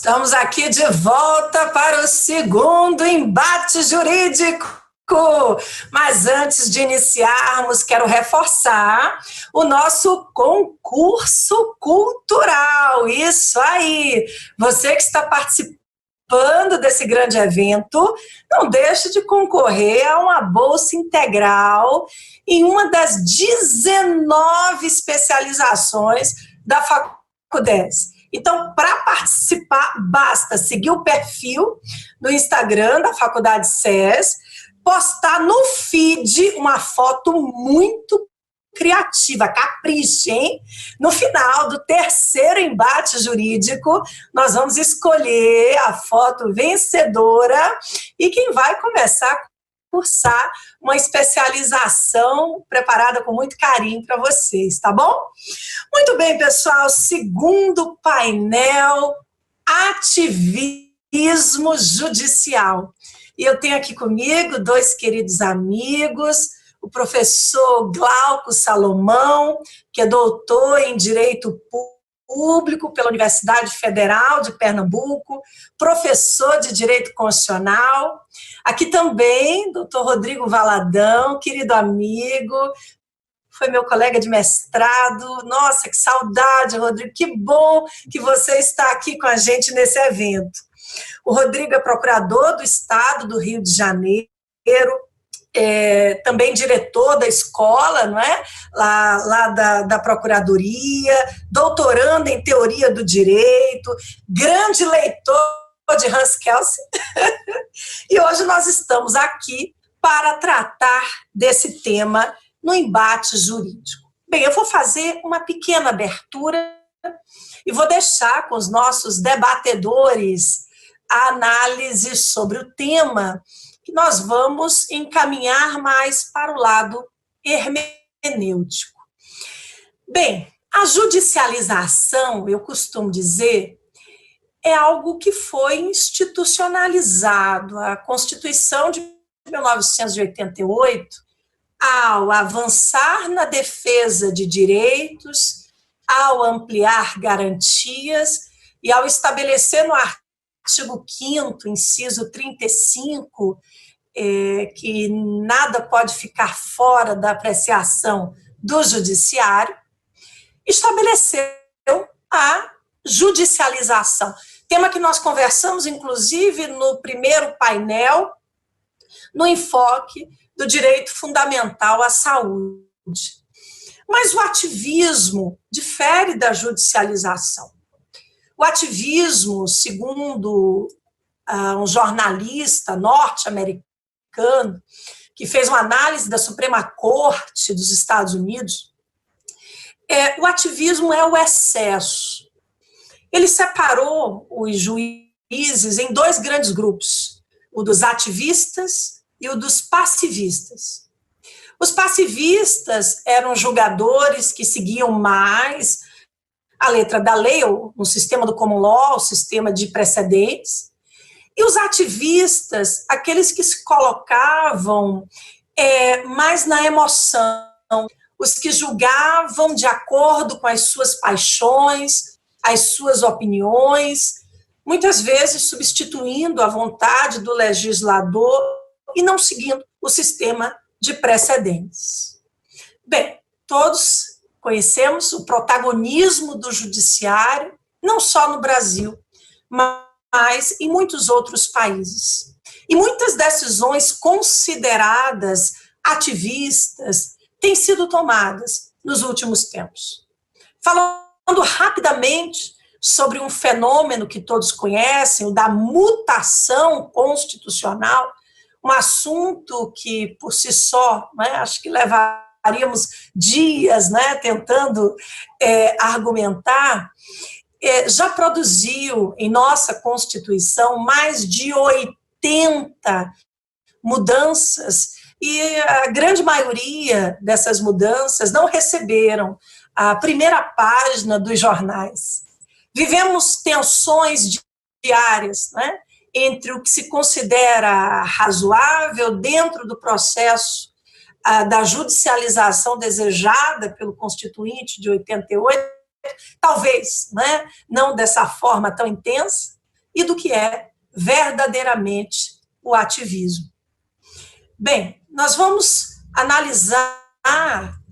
Estamos aqui de volta para o segundo embate jurídico. Mas antes de iniciarmos, quero reforçar o nosso concurso cultural. Isso aí! Você que está participando desse grande evento, não deixe de concorrer a uma bolsa integral em uma das 19 especializações da Faculdez. Então, para participar, basta seguir o perfil no Instagram da Faculdade SES, postar no feed uma foto muito criativa, capricha, hein? No final do terceiro embate jurídico, nós vamos escolher a foto vencedora e quem vai começar a cursar uma especialização preparada com muito carinho para vocês, tá bom? Muito bem, pessoal, segundo painel, ativismo judicial. E eu tenho aqui comigo dois queridos amigos, o professor Glauco Salomão, que é doutor em Direito Público pela Universidade Federal de Pernambuco, professor de Direito Constitucional. Aqui também, doutor Rodrigo Valadão, querido amigo, foi meu colega de mestrado. Nossa, que saudade, Rodrigo, que bom que você está aqui com a gente nesse evento. O Rodrigo é procurador do Estado do Rio de Janeiro, também diretor da escola, não é? lá da Procuradoria, doutorando em Teoria do Direito, grande leitor de Hans Kelsen. E hoje nós estamos aqui para tratar desse tema no embate jurídico. Bem, eu vou fazer uma pequena abertura e vou deixar com os nossos debatedores a análise sobre o tema, que nós vamos encaminhar mais para o lado hermenêutico. Bem, a judicialização, eu costumo dizer, é algo que foi institucionalizado. A Constituição de 1988, ao avançar na defesa de direitos, ao ampliar garantias e ao estabelecer no artigo 5º, inciso 35, que nada pode ficar fora da apreciação do judiciário, estabeleceu a judicialização. Tema que nós conversamos, inclusive, no primeiro painel, no enfoque do direito fundamental à saúde. Mas o ativismo difere da judicialização. O ativismo, segundo um jornalista norte-americano, que fez uma análise da Suprema Corte dos Estados Unidos, o ativismo é o excesso. Ele separou os juízes em dois grandes grupos, o dos ativistas e o dos passivistas. Os passivistas eram julgadores que seguiam mais a letra da lei, ou no sistema do common law, o sistema de precedentes, e os ativistas, aqueles que se colocavam mais na emoção, os que julgavam de acordo com as suas paixões, as suas opiniões, muitas vezes substituindo a vontade do legislador e não seguindo o sistema de precedentes. Bem, todos conhecemos o protagonismo do judiciário, não só no Brasil, mas em muitos outros países. E muitas decisões consideradas ativistas têm sido tomadas nos últimos tempos. Falando rapidamente sobre um fenômeno que todos conhecem, o da mutação constitucional, um assunto que, por si só, acho que levaríamos dias tentando argumentar, já produziu em nossa Constituição mais de 80 mudanças e a grande maioria dessas mudanças não receberam a primeira página dos jornais. Vivemos tensões diárias, entre o que se considera razoável dentro do processo da judicialização desejada pelo Constituinte de 88, talvez não dessa forma tão intensa, e do que é verdadeiramente o ativismo. Bem, nós vamos analisar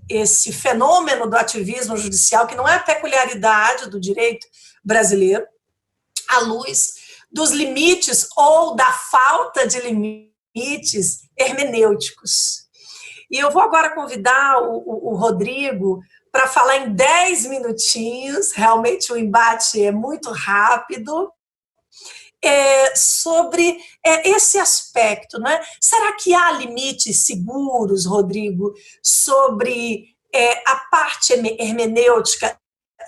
esse fenômeno do ativismo judicial, que não é a peculiaridade do direito brasileiro, à luz dos limites ou da falta de limites hermenêuticos. E eu vou agora convidar o Rodrigo para falar em 10 minutinhos, realmente o embate é muito rápido, sobre esse aspecto, né? Será que há limites seguros, Rodrigo, sobre a parte hermenêutica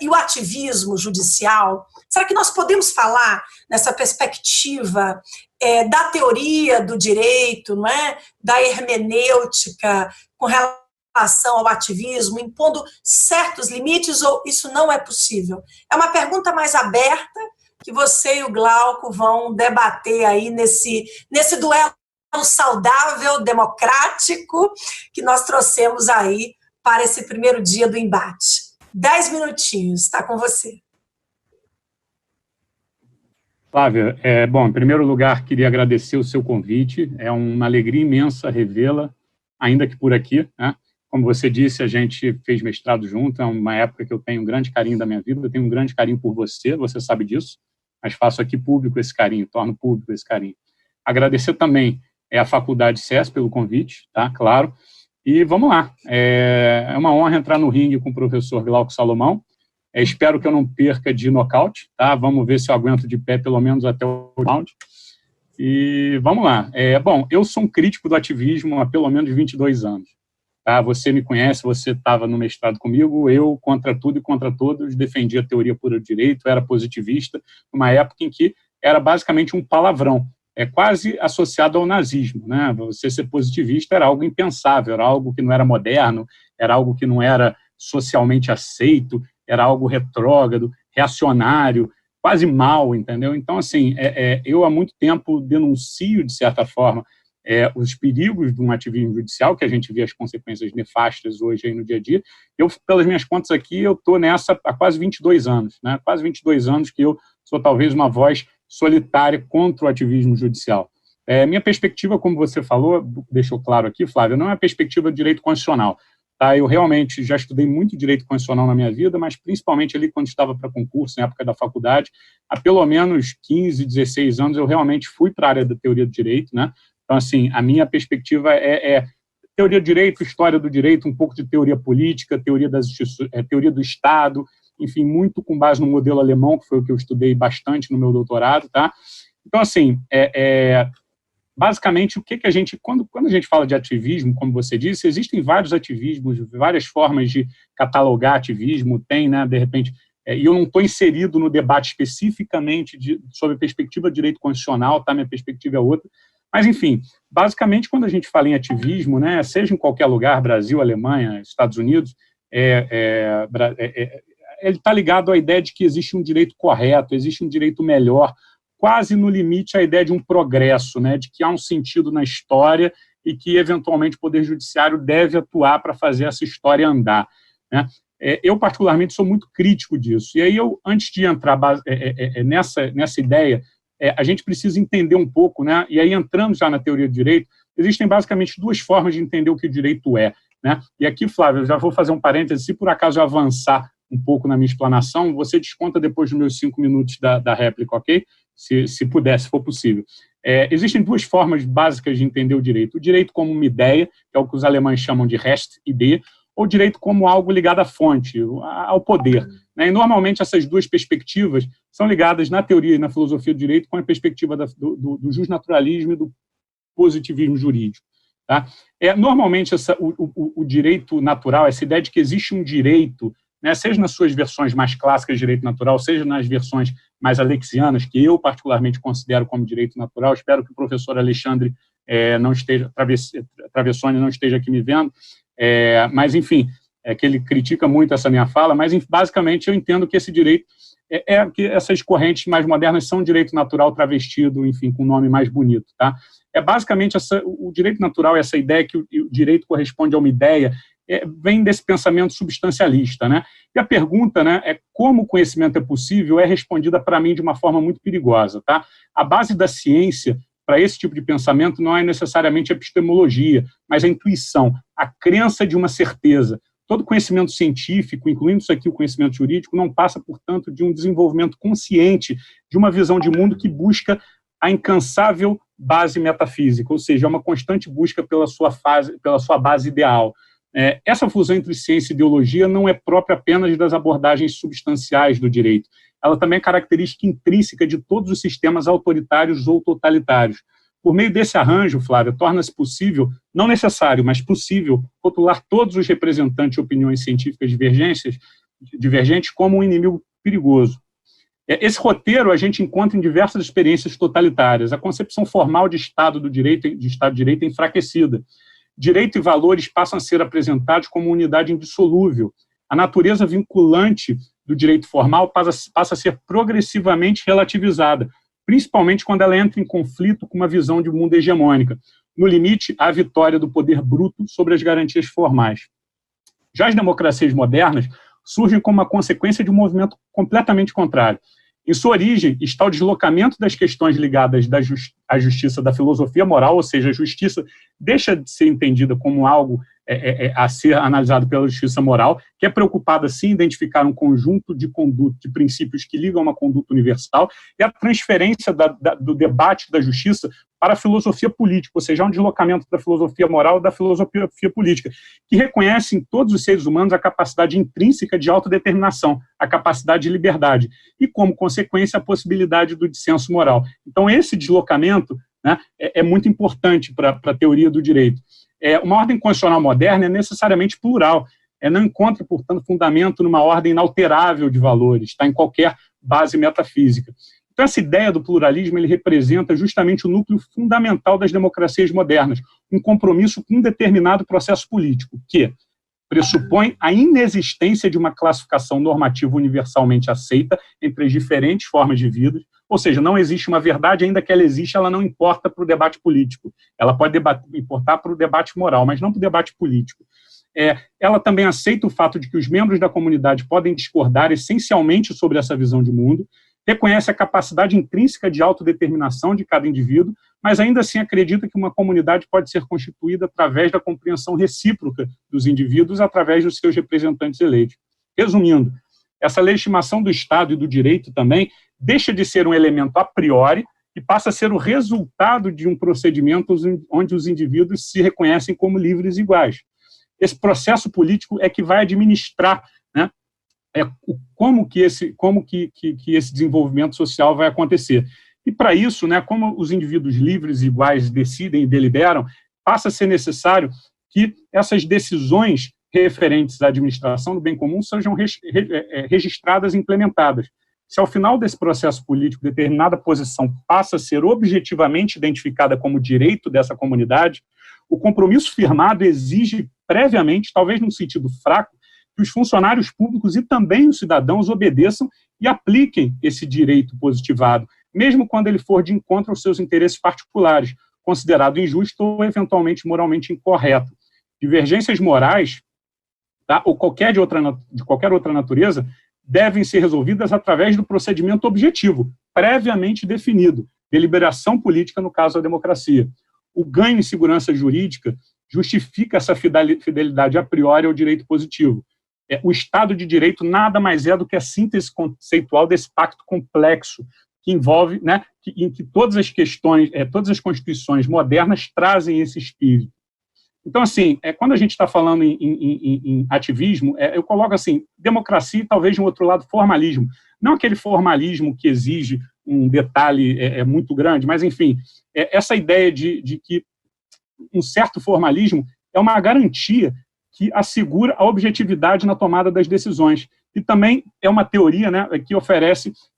e o ativismo judicial? Será que nós podemos falar nessa perspectiva da teoria do direito, não é? Da hermenêutica com relação ao ativismo, impondo certos limites, ou isso não é possível? É uma pergunta mais aberta, que você e o Glauco vão debater aí nesse duelo saudável, democrático, que nós trouxemos aí para esse primeiro dia do embate. 10 minutinhos, está com você. Flávia, bom, em primeiro lugar, queria agradecer o seu convite, é uma alegria imensa revê-la, ainda que por aqui, né? Como você disse, a gente fez mestrado junto, é uma época que eu tenho um grande carinho da minha vida, eu tenho um grande carinho por você sabe disso, mas faço aqui público esse carinho, torno público esse carinho. Agradecer também a Faculdade SES pelo convite, tá? Claro. E vamos lá. É uma honra entrar no ringue com o professor Glauco Salomão. Espero que eu não perca de nocaute, tá? Vamos ver se eu aguento de pé pelo menos até o round. E vamos lá. Bom, eu sou um crítico do ativismo há pelo menos 22 anos. Tá? Você me conhece, você estava no mestrado comigo, eu, contra tudo e contra todos, defendia a teoria pura do direito, era positivista, numa época em que era basicamente um palavrão, quase associado ao nazismo, né? Você ser positivista era algo impensável, era algo que não era moderno, era algo que não era socialmente aceito, era algo retrógrado, reacionário, quase mal, entendeu? Então, assim, eu há muito tempo denuncio, de certa forma, os perigos de um ativismo judicial, que a gente vê as consequências nefastas hoje aí no dia a dia. Eu, pelas minhas contas aqui, eu estou nessa há quase 22 anos, né? Quase 22 anos que eu sou talvez uma voz solitária contra o ativismo judicial. Minha perspectiva, como você falou, deixou claro aqui, Flávio, não é a perspectiva de direito constitucional. Tá? Eu realmente já estudei muito direito constitucional na minha vida, mas principalmente ali quando estava para concurso, na época da faculdade, há pelo menos 15, 16 anos eu realmente fui para a área da teoria do direito, né? Então, assim, a minha perspectiva é teoria do direito, história do direito, um pouco de teoria política, teoria teoria do Estado, enfim, muito com base no modelo alemão, que foi o que eu estudei bastante no meu doutorado, tá? Então, assim, basicamente, o que a gente, quando a gente fala de ativismo, como você disse, existem vários ativismos, várias formas de catalogar ativismo, tem, né, de repente, e eu não estou inserido no debate especificamente sobre a perspectiva de direito constitucional, tá? Minha perspectiva é outra. Mas, enfim, basicamente, quando a gente fala em ativismo, né, seja em qualquer lugar, Brasil, Alemanha, Estados Unidos, ele está ligado à ideia de que existe um direito correto, existe um direito melhor, quase no limite à ideia de um progresso, né, de que há um sentido na história e que, eventualmente, o Poder Judiciário deve atuar para fazer essa história andar, né? Eu, particularmente, sou muito crítico disso. E aí, antes de entrar nessa ideia, a gente precisa entender um pouco, né? E aí, entrando já na teoria do direito, existem basicamente duas formas de entender o que o direito é, né? E aqui, Flávio, eu já vou fazer um parêntese, se por acaso eu avançar um pouco na minha explanação, você desconta depois dos meus 5 minutos da réplica, ok? Se puder, se for possível. Existem duas formas básicas de entender o direito. O direito como uma ideia, que é o que os alemães chamam de Rechtsidee, ou o direito como algo ligado à fonte, ao poder, né? E, normalmente, essas duas perspectivas são ligadas na teoria e na filosofia do direito com a perspectiva do justnaturalismo e do positivismo jurídico. Tá? Normalmente, o direito natural, essa ideia de que existe um direito, né, seja nas suas versões mais clássicas de direito natural, seja nas versões mais alexianas, que eu particularmente considero como direito natural, espero que o professor Alexandre Travessoni não esteja aqui me vendo, mas, enfim, que ele critica muito essa minha fala, mas, basicamente, eu entendo que esse direito, que essas correntes mais modernas são direito natural travestido, enfim, com um nome mais bonito, tá? Basicamente, o direito natural é essa ideia que o direito corresponde a uma ideia vem desse pensamento substancialista, né? E a pergunta, né, é como o conhecimento é possível, é respondida para mim de uma forma muito perigosa, tá? A base da ciência para esse tipo de pensamento não é necessariamente a epistemologia, mas a intuição, a crença de uma certeza. Todo conhecimento científico, incluindo isso aqui o conhecimento jurídico, não passa, portanto, de um desenvolvimento consciente de uma visão de mundo que busca a incansável base metafísica, ou seja, uma constante busca pela sua base ideal. Essa fusão entre ciência e ideologia não é própria apenas das abordagens substanciais do direito. Ela também é característica intrínseca de todos os sistemas autoritários ou totalitários. Por meio desse arranjo, Flávia, torna-se possível, não necessário, mas possível, rotular todos os representantes de opiniões científicas divergentes como um inimigo perigoso. Esse roteiro a gente encontra em diversas experiências totalitárias. A concepção formal de Estado de Direito é enfraquecida. Direito e valores passam a ser apresentados como unidade indissolúvel. A natureza vinculante do direito formal passa a ser progressivamente relativizada, principalmente quando ela entra em conflito com uma visão de mundo hegemônica. No limite, há a vitória do poder bruto sobre as garantias formais. Já as democracias modernas surgem como uma consequência de um movimento completamente contrário. Em sua origem está o deslocamento das questões ligadas à justiça da filosofia moral, ou seja, a justiça deixa de ser entendida como algo a ser analisado pela justiça moral, que é preocupada, sim, em identificar um conjunto de conduta, de princípios que ligam a uma conduta universal, e a transferência do debate da justiça para a filosofia política, ou seja, um deslocamento da filosofia moral e da filosofia política, que reconhece em todos os seres humanos a capacidade intrínseca de autodeterminação, a capacidade de liberdade, e, como consequência, a possibilidade do dissenso moral. Então, esse deslocamento, né, é muito importante para a teoria do direito. Uma ordem constitucional moderna é necessariamente plural, não encontra, portanto, fundamento numa ordem inalterável de valores, está em qualquer base metafísica. Então, essa ideia do pluralismo ele representa justamente o núcleo fundamental das democracias modernas, um compromisso com um determinado processo político, que pressupõe a inexistência de uma classificação normativa universalmente aceita entre as diferentes formas de vida, ou seja, não existe uma verdade, ainda que ela exista, ela não importa para o debate político. Ela pode importar para o debate moral, mas não para o debate político. Ela também aceita o fato de que os membros da comunidade podem discordar essencialmente sobre essa visão de mundo, reconhece a capacidade intrínseca de autodeterminação de cada indivíduo, mas ainda assim acredita que uma comunidade pode ser constituída através da compreensão recíproca dos indivíduos através dos seus representantes eleitos. Resumindo, essa legitimação do Estado e do direito também deixa de ser um elemento a priori e passa a ser o resultado de um procedimento onde os indivíduos se reconhecem como livres e iguais. Esse processo político é que vai administrar, né, como que esse desenvolvimento social vai acontecer. E para isso, né, como os indivíduos livres e iguais decidem e deliberam, passa a ser necessário que essas decisões referentes à administração do bem comum sejam registradas e implementadas. Se ao final desse processo político determinada posição passa a ser objetivamente identificada como direito dessa comunidade, o compromisso firmado exige previamente, talvez num sentido fraco, que os funcionários públicos e também os cidadãos obedeçam e apliquem esse direito positivado, mesmo quando ele for de encontro aos seus interesses particulares, considerado injusto ou eventualmente moralmente incorreto. Divergências morais, tá, ou de qualquer outra natureza, devem ser resolvidas através do procedimento objetivo, previamente definido, deliberação política, no caso da democracia. O ganho em segurança jurídica justifica essa fidelidade a priori ao direito positivo. O Estado de Direito nada mais é do que a síntese conceitual desse pacto complexo, que envolve, né, em que todas as questões, todas as constituições modernas trazem esse espírito. Então, assim, quando a gente está falando em ativismo, eu coloco assim, democracia e talvez de um outro lado formalismo. Não aquele formalismo que exige um detalhe muito grande, mas, enfim, essa ideia de que um certo formalismo é uma garantia que assegura a objetividade na tomada das decisões. E também é uma teoria, né,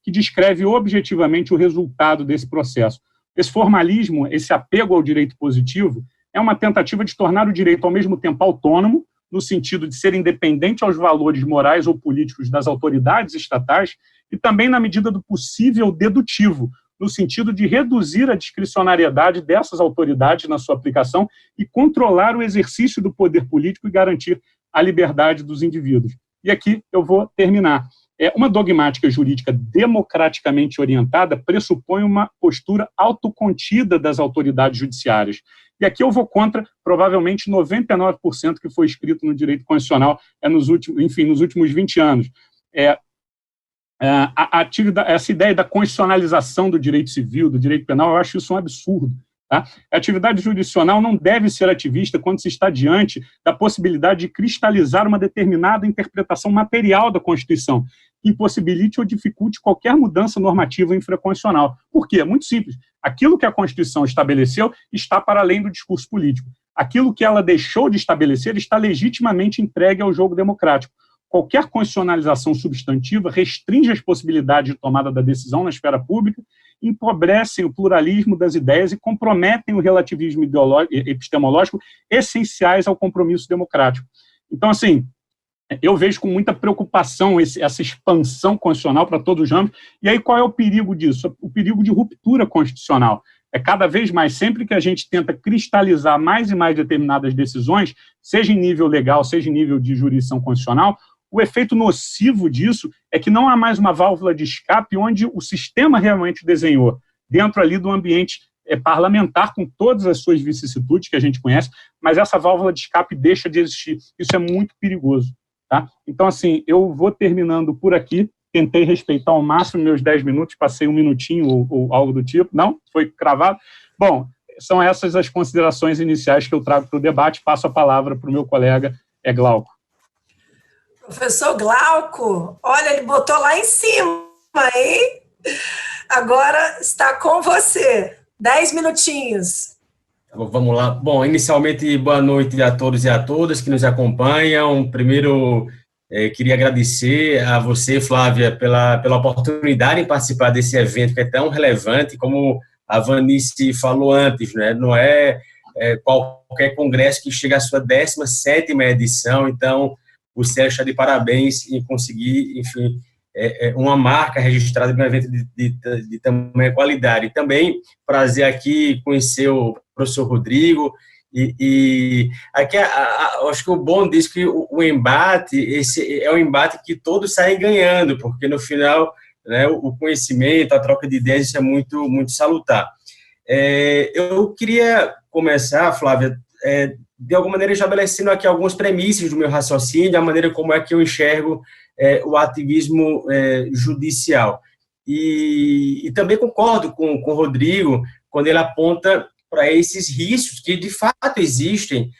que descreve objetivamente o resultado desse processo. Esse formalismo, esse apego ao direito positivo, é uma tentativa de tornar o direito ao mesmo tempo autônomo, no sentido de ser independente aos valores morais ou políticos das autoridades estatais, e também, na medida do possível, dedutivo, no sentido de reduzir a discricionariedade dessas autoridades na sua aplicação e controlar o exercício do poder político e garantir à liberdade dos indivíduos. E aqui eu vou terminar. Uma dogmática jurídica democraticamente orientada pressupõe uma postura autocontida das autoridades judiciárias. E aqui eu vou contra, provavelmente, 99% que foi escrito no direito constitucional nos últimos 20 anos. Essa ideia da constitucionalização do direito civil, do direito penal, eu acho isso um absurdo. Tá? A atividade jurisdicional não deve ser ativista quando se está diante da possibilidade de cristalizar uma determinada interpretação material da Constituição, que impossibilite ou dificulte qualquer mudança normativa infraconstitucional. Por quê? Muito simples. Aquilo que a Constituição estabeleceu está para além do discurso político. Aquilo que ela deixou de estabelecer está legitimamente entregue ao jogo democrático. Qualquer constitucionalização substantiva restringe as possibilidades de tomada da decisão na esfera pública, empobrecem o pluralismo das ideias e comprometem o relativismo epistemológico essenciais ao compromisso democrático. Então, assim, eu vejo com muita preocupação essa expansão constitucional para todos os âmbitos. E aí qual é o perigo disso? O perigo de ruptura constitucional. Cada vez mais, sempre que a gente tenta cristalizar mais e mais determinadas decisões, seja em nível legal, seja em nível de jurisdição constitucional, o efeito nocivo disso é que não há mais uma válvula de escape onde o sistema realmente desenhou, dentro ali do ambiente parlamentar, com todas as suas vicissitudes que a gente conhece, mas essa válvula de escape deixa de existir. Isso é muito perigoso. Tá? Então, assim, eu vou terminando por aqui. Tentei respeitar ao máximo meus 10 minutos, passei um minutinho ou algo do tipo. Não? Foi cravado? Bom, são essas as considerações iniciais que eu trago para o debate. Passo a palavra para o meu colega Glauco. Professor Glauco, olha, ele botou lá em cima, hein? Agora está com você. 10 minutinhos. Vamos lá. Bom, inicialmente, boa noite a todos e a todas que nos acompanham. Primeiro, queria agradecer a você, Flávia, pela oportunidade em participar desse evento que é tão relevante, como a Vanice falou antes, né? Não é qualquer congresso que chega à sua 17ª edição, então o Sérgio está de parabéns em conseguir, enfim, uma marca registrada de um evento de tamanha qualidade. E também, prazer aqui conhecer o professor Rodrigo, e aqui acho que o bom disso é que o embate, esse é um embate que todos saem ganhando, porque no final, né, o conhecimento, a troca de ideias, isso é muito, muito salutar. Eu queria começar, Flávia, de alguma maneira estabelecendo aqui algumas premissas do meu raciocínio, da maneira como é que eu enxergo o ativismo judicial. E também concordo com o Rodrigo quando ele aponta para esses riscos que, de fato, existem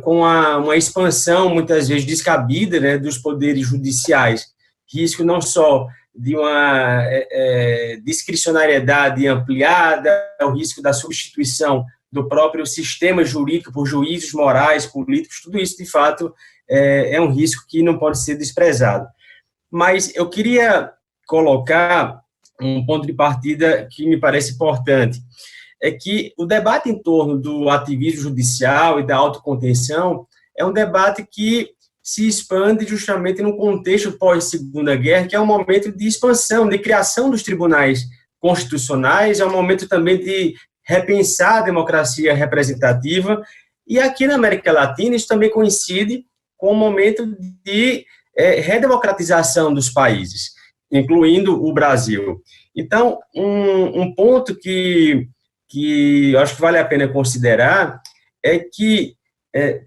com uma expansão, muitas vezes, descabida, né, dos poderes judiciais. Risco não só de uma discricionariedade ampliada, o risco da substituição do próprio sistema jurídico por juízes morais, políticos, tudo isso, de fato, é um risco que não pode ser desprezado. Mas eu queria colocar um ponto de partida que me parece importante, é que o debate em torno do ativismo judicial e da autocontenção é um debate que se expande justamente no contexto pós-Segunda Guerra, que é um momento de expansão, de criação dos tribunais constitucionais, é um momento também de repensar a democracia representativa, e aqui na América Latina isso também coincide com o momento de redemocratização dos países, incluindo o Brasil. Então, um ponto que eu acho que vale a pena considerar é que,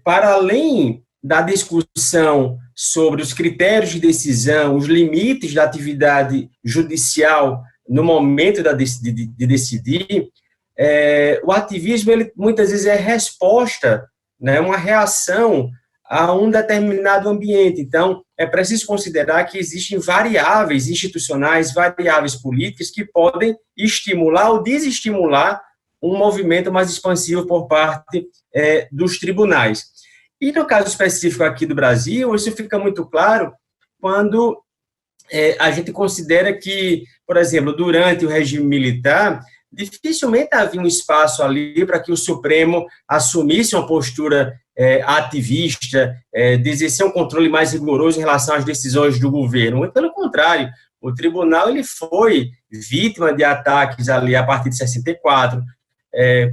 para além da discussão sobre os critérios de decisão, os limites da atividade judicial no momento de decidir, o ativismo, ele, muitas vezes, é resposta, né, uma reação a um determinado ambiente. Então, é preciso considerar que existem variáveis institucionais, variáveis políticas que podem estimular ou desestimular um movimento mais expansivo por parte dos tribunais. E no caso específico aqui do Brasil, isso fica muito claro quando a gente considera que, por exemplo, durante o regime militar, dificilmente havia um espaço ali para que o Supremo assumisse uma postura ativista, de exercer um controle mais rigoroso em relação às decisões do governo. Muito pelo contrário, o tribunal ele foi vítima de ataques ali a partir de 64,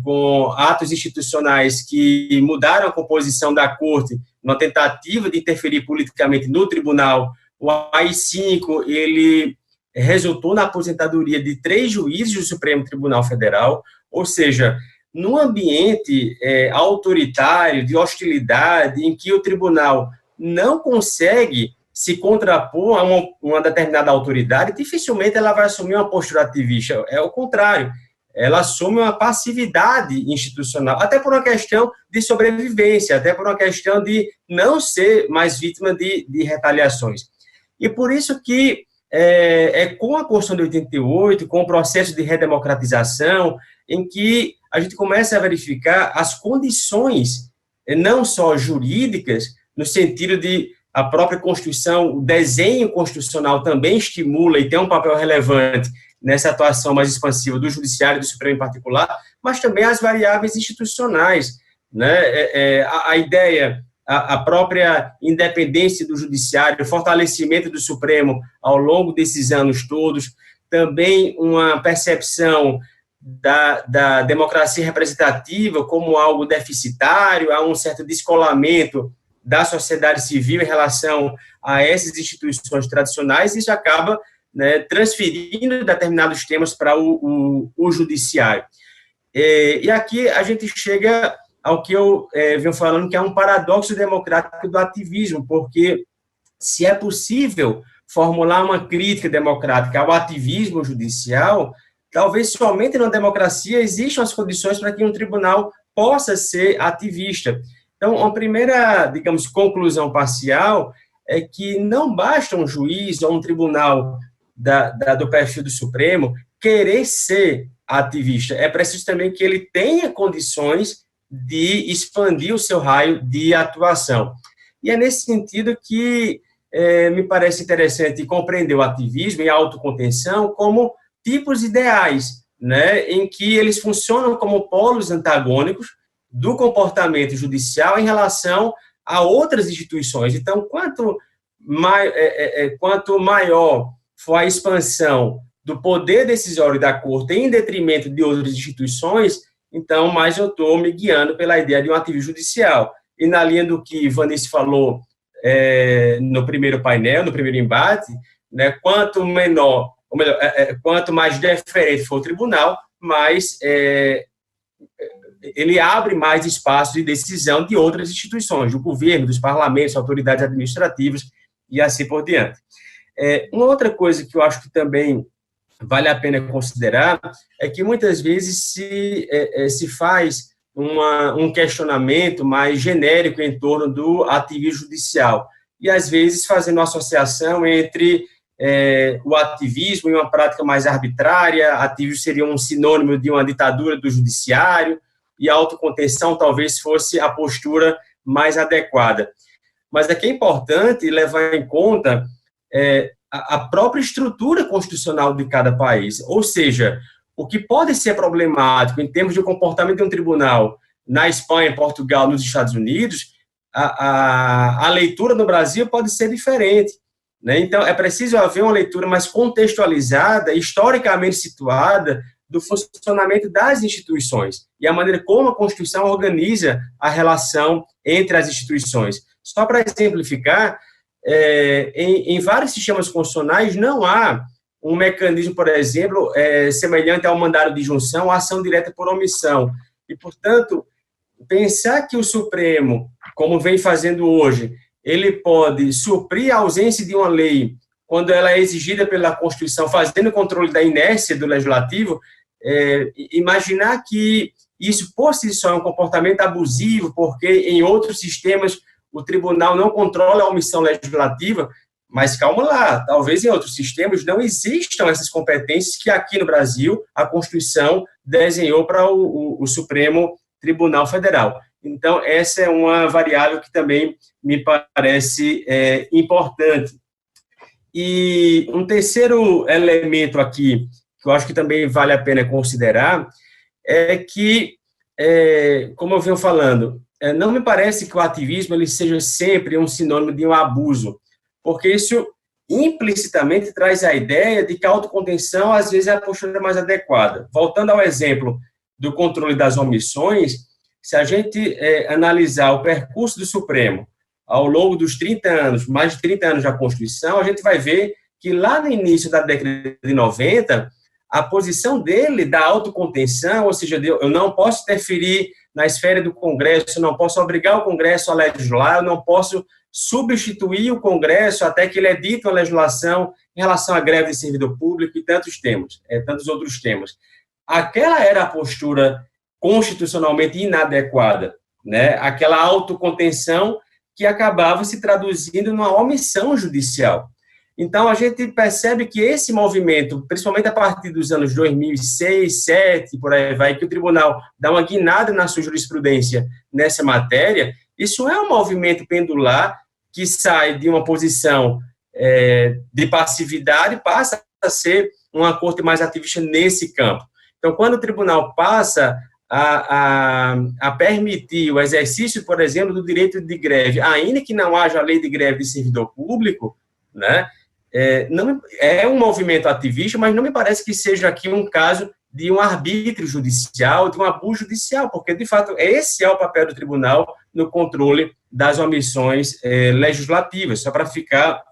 com atos institucionais que mudaram a composição da corte, numa tentativa de interferir politicamente no tribunal. O AI-5, ele resultou na aposentadoria de 3 juízes do Supremo Tribunal Federal, ou seja, num ambiente autoritário, de hostilidade, em que o tribunal não consegue se contrapor a uma determinada autoridade, dificilmente ela vai assumir uma postura ativista. É o contrário, ela assume uma passividade institucional, até por uma questão de sobrevivência, até por uma questão de não ser mais vítima de retaliações. E por isso que com a Constituição de 88, com o processo de redemocratização, em que a gente começa a verificar as condições, não só jurídicas, no sentido de a própria Constituição, o desenho constitucional também estimula e tem um papel relevante nessa atuação mais expansiva do Judiciário e do Supremo em particular, mas também as variáveis institucionais, né? A ideia, a própria independência do Judiciário, o fortalecimento do Supremo ao longo desses anos todos, também uma percepção da democracia representativa como algo deficitário, há um certo descolamento da sociedade civil em relação a essas instituições tradicionais, e isso acaba, né, transferindo determinados temas para o judiciário. E aqui a gente chega ao que eu venho falando, que é um paradoxo democrático do ativismo, porque se é possível formular uma crítica democrática ao ativismo judicial, talvez somente na democracia existam as condições para que um tribunal possa ser ativista. Então, uma primeira, digamos, conclusão parcial é que não basta um juiz ou um tribunal do perfil do Supremo querer ser ativista. É preciso também que ele tenha condições de expandir o seu raio de atuação. E é nesse sentido que me parece interessante compreender o ativismo e a autocontenção como tipos ideais, né, em que eles funcionam como polos antagônicos do comportamento judicial em relação a outras instituições. Então, quanto maior for a expansão do poder decisório da Corte em detrimento de outras instituições, então, mais eu estou me guiando pela ideia de um ativismo judicial. E na linha do que Vanice falou no primeiro painel, no primeiro embate, né, quanto menor, ou melhor, quanto mais deferente for o tribunal, mais ele abre mais espaço de decisão de outras instituições, do governo, dos parlamentos, autoridades administrativas e assim por diante. Uma outra coisa que eu acho que também vale a pena considerar é que muitas vezes se faz um questionamento mais genérico em torno do ativismo judicial e, às vezes, fazendo uma associação entre o ativismo e uma prática mais arbitrária. Ativismo seria um sinônimo de uma ditadura do judiciário, e a autocontenção talvez fosse a postura mais adequada. Mas aqui é importante levar em conta a própria estrutura constitucional de cada país, ou seja, o que pode ser problemático em termos de comportamento de um tribunal na Espanha, Portugal, nos Estados Unidos, a leitura no Brasil pode ser diferente, né? Então, é preciso haver uma leitura mais contextualizada, historicamente situada, do funcionamento das instituições e a maneira como a Constituição organiza a relação entre as instituições. Só para exemplificar, em vários sistemas constitucionais não há um mecanismo, por exemplo, semelhante ao mandado de junção, ação direta por omissão. E, portanto, pensar que o Supremo, como vem fazendo hoje, ele pode suprir a ausência de uma lei quando ela é exigida pela Constituição, fazendo controle da inércia do Legislativo, imaginar que isso, por si só, é um comportamento abusivo, porque em outros sistemas o tribunal não controla a omissão legislativa, mas calma lá, talvez em outros sistemas não existam essas competências que aqui no Brasil a Constituição desenhou para o Supremo Tribunal Federal. Então, essa é uma variável que também me parece importante. E um terceiro elemento aqui, que eu acho que também vale a pena considerar, é que, como eu venho falando, não me parece que o ativismo ele seja sempre um sinônimo de um abuso, porque isso implicitamente traz a ideia de que a autocontenção, às vezes, é a postura mais adequada. Voltando ao exemplo do controle das omissões, se a gente analisar o percurso do Supremo ao longo dos 30 anos, mais de 30 anos da Constituição, a gente vai ver que lá no início da década de 90, a posição dele da autocontenção, ou seja, eu não posso interferir na esfera do Congresso, eu não posso obrigar o Congresso a legislar, eu não posso substituir o Congresso até que ele edite uma legislação em relação à greve de servidor público e tantos outros temas. Aquela era a postura constitucionalmente inadequada, né? Aquela autocontenção que acabava se traduzindo numa omissão judicial. Então, a gente percebe que esse movimento, principalmente a partir dos anos 2006, 2007, por aí vai, que o tribunal dá uma guinada na sua jurisprudência nessa matéria, isso é um movimento pendular que sai de uma posição de passividade e passa a ser uma corte mais ativista nesse campo. Então, quando o tribunal passa a permitir o exercício, por exemplo, do direito de greve, ainda que não haja lei de greve de servidor público, né, não, é um movimento ativista, mas não me parece que seja aqui um caso de um arbítrio judicial, de um abuso judicial, porque, de fato, esse é o papel do tribunal no controle das omissões legislativas, só para ficar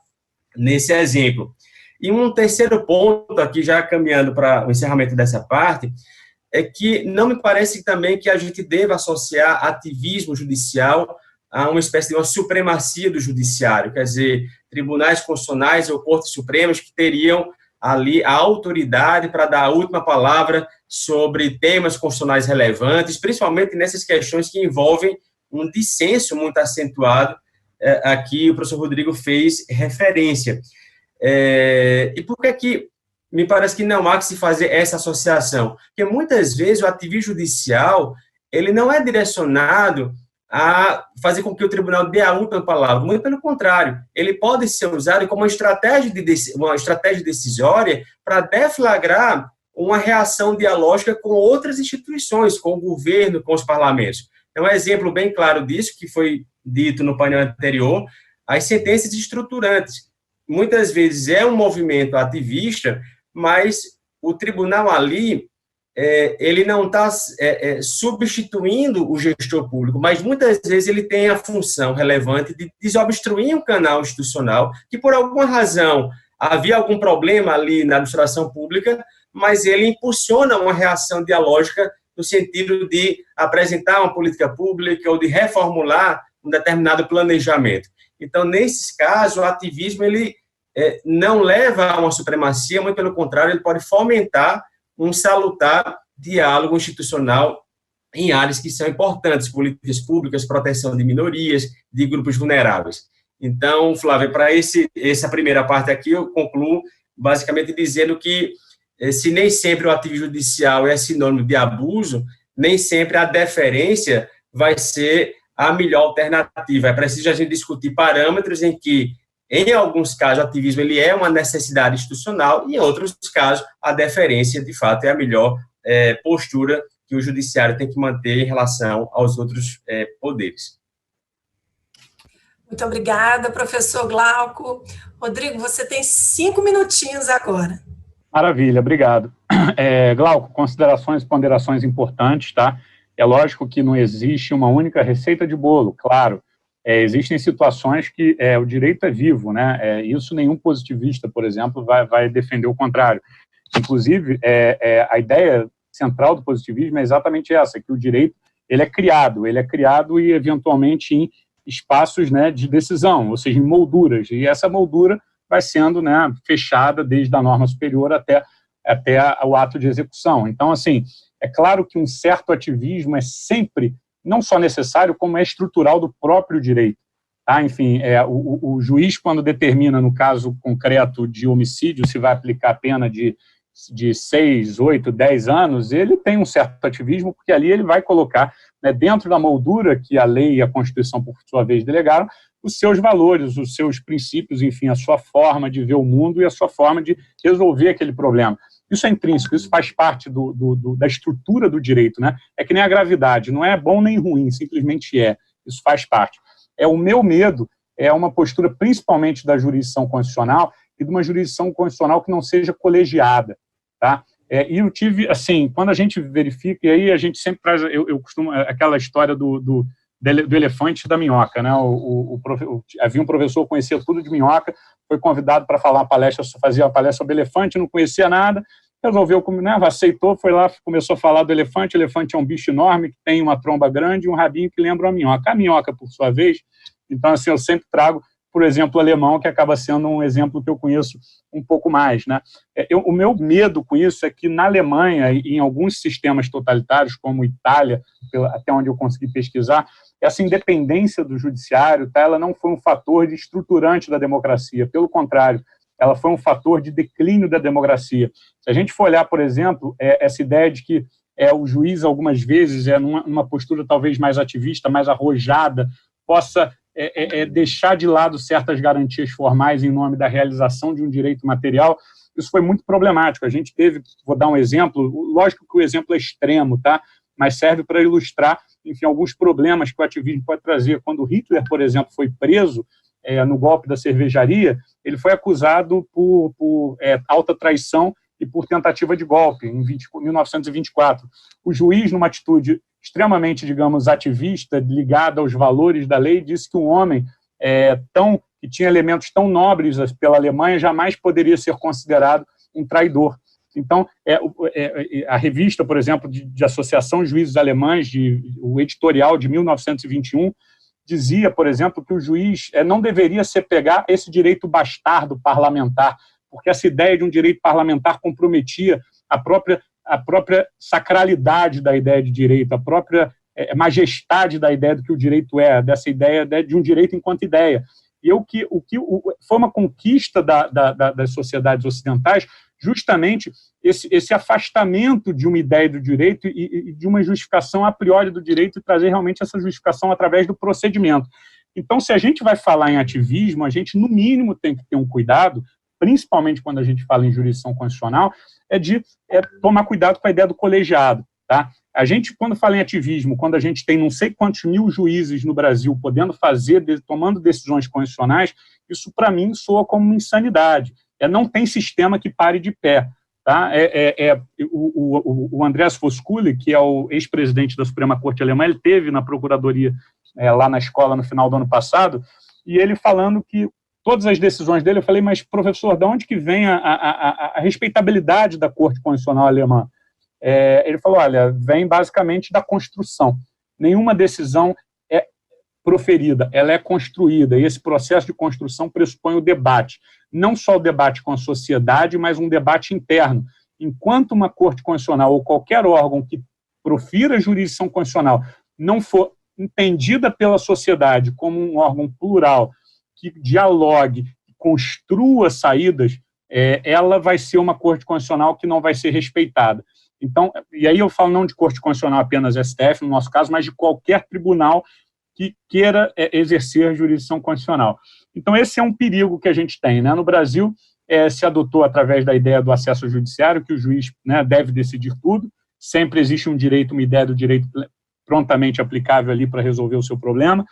nesse exemplo. E um terceiro ponto, aqui já caminhando para o encerramento dessa parte, é que não me parece também que a gente deva associar ativismo judicial a uma espécie de uma supremacia do judiciário, quer dizer, tribunais constitucionais ou cortes supremas que teriam ali a autoridade para dar a última palavra sobre temas constitucionais relevantes, principalmente nessas questões que envolvem um dissenso muito acentuado, aqui o professor Rodrigo fez referência. E por que me parece que não há que se fazer essa associação? Porque muitas vezes o ativismo judicial, ele não é direcionado a fazer com que o tribunal dê a última palavra, muito pelo contrário, ele pode ser usado como uma estratégia decisória para deflagrar uma reação dialógica com outras instituições, com o governo, com os parlamentos. É um exemplo bem claro disso, que foi dito no painel anterior, as sentenças estruturantes. Muitas vezes é um movimento ativista, mas o tribunal ali, ele não está substituindo o gestor público, mas muitas vezes ele tem a função relevante de desobstruir um canal institucional que, por alguma razão, havia algum problema ali na administração pública, mas ele impulsiona uma reação dialógica no sentido de apresentar uma política pública ou de reformular um determinado planejamento. Então, nesses casos, o ativismo ele não leva a uma supremacia, muito pelo contrário, ele pode fomentar um salutar diálogo institucional em áreas que são importantes, políticas públicas, proteção de minorias, de grupos vulneráveis. Então, Flávia, para essa primeira parte aqui, eu concluo basicamente dizendo que, se nem sempre o ativismo judicial é sinônimo de abuso, nem sempre a deferência vai ser a melhor alternativa. É preciso a gente discutir parâmetros em que, em alguns casos, o ativismo ele é uma necessidade institucional e, em outros casos, a deferência, de fato, é a melhor postura que o judiciário tem que manter em relação aos outros poderes. Muito obrigada, professor Glauco. Rodrigo, você tem 5 minutinhos agora. Maravilha, obrigado. Glauco, considerações e ponderações importantes, tá? É lógico que não existe uma única receita de bolo, claro. Existem situações que o direito é vivo, né? Isso nenhum positivista, por exemplo, vai defender o contrário. Inclusive, a ideia central do positivismo é exatamente essa, que o direito ele é criado e, eventualmente, em espaços, né, de decisão, ou seja, em molduras, e essa moldura vai sendo, né, fechada desde a norma superior até o ato de execução. Então, assim, é claro que um certo ativismo é sempre não só necessário, como é estrutural do próprio direito. Tá? Enfim, o juiz, quando determina, no caso concreto de homicídio, se vai aplicar a pena de 6, 8, 10 anos, ele tem um certo ativismo, porque ali ele vai colocar, né, dentro da moldura que a lei e a Constituição, por sua vez, delegaram, os seus valores, os seus princípios, enfim, a sua forma de ver o mundo e a sua forma de resolver aquele problema. Isso é intrínseco, isso faz parte da estrutura do direito, né? É que nem a gravidade, não é bom nem ruim, simplesmente isso faz parte. O meu medo é uma postura principalmente da jurisdição constitucional e de uma jurisdição constitucional que não seja colegiada, tá? E eu tive, assim, quando a gente verifica, e aí a gente sempre traz, eu costumo, aquela história do elefante e da minhoca, né? Havia um professor que conhecia tudo de minhoca, foi convidado para falar uma palestra, fazia uma palestra sobre elefante, não conhecia nada, resolveu, né, aceitou, foi lá, começou a falar do elefante. O elefante é um bicho enorme, que tem uma tromba grande e um rabinho que lembra uma minhoca. A minhoca, por sua vez, então, assim, eu sempre trago, por exemplo, o alemão, que acaba sendo um exemplo que eu conheço um pouco mais, né? O meu medo com isso é que na Alemanha e em alguns sistemas totalitários, como Itália, até onde eu consegui pesquisar, essa independência do judiciário, tá, ela não foi um fator de estruturante da democracia, pelo contrário, ela foi um fator de declínio da democracia. Se a gente for olhar, por exemplo, essa ideia de que o juiz, algumas vezes, numa postura talvez mais ativista, mais arrojada, possa deixar de lado certas garantias formais em nome da realização de um direito material, isso foi muito problemático. A gente teve, vou dar um exemplo, lógico que o exemplo é extremo, tá? Mas serve para ilustrar, enfim, alguns problemas que o ativismo pode trazer. Quando Hitler, por exemplo, foi preso no golpe da cervejaria, ele foi acusado por alta traição e por tentativa de golpe, em 1924. O juiz, numa atitude extremamente, digamos, ativista, ligada aos valores da lei, disse que um homem que tinha elementos tão nobres pela Alemanha jamais poderia ser considerado um traidor. Então, a revista, por exemplo, de Associação de Juízes Alemães, o editorial de 1921, dizia, por exemplo, que o juiz não deveria se pegar esse direito bastardo parlamentar, porque essa ideia de um direito parlamentar comprometia a própria sacralidade da ideia de direito, a própria majestade da ideia do que o direito dessa ideia de um direito enquanto ideia. E foi uma conquista das sociedades ocidentais, justamente esse afastamento de uma ideia do direito e de uma justificação a priori do direito, e trazer realmente essa justificação através do procedimento. Então, se a gente vai falar em ativismo, a gente, no mínimo, tem que ter um cuidado, principalmente quando a gente fala em jurisdição constitucional, de tomar cuidado com a ideia do colegiado. Tá? A gente, quando fala em ativismo, quando a gente tem não sei quantos mil juízes no Brasil podendo tomando decisões constitucionais, isso, para mim, soa como uma insanidade. Não tem sistema que pare de pé. Tá? O Andreas Fosculi, que é o ex-presidente da Suprema Corte Alemã, ele esteve na Procuradoria lá na escola no final do ano passado, e ele falando que todas as decisões dele, eu falei, mas, professor, de onde que vem a respeitabilidade da Corte Constitucional Alemã? Ele falou, olha, vem basicamente da construção. Nenhuma decisão é proferida, ela é construída, e esse processo de construção pressupõe o debate. Não só o debate com a sociedade, mas um debate interno. Enquanto uma Corte Constitucional ou qualquer órgão que profira jurisdição constitucional não for entendida pela sociedade como um órgão plural, que dialogue, que construa saídas, ela vai ser uma Corte Constitucional que não vai ser respeitada. Então, e aí eu falo não de Corte Constitucional apenas STF, no nosso caso, mas de qualquer tribunal que queira exercer a jurisdição constitucional. Então, esse é um perigo que a gente tem. Né? No Brasil, se adotou através da ideia do acesso ao judiciário, que o juiz, né, deve decidir tudo, sempre existe uma ideia do direito prontamente aplicável ali para resolver o seu problema,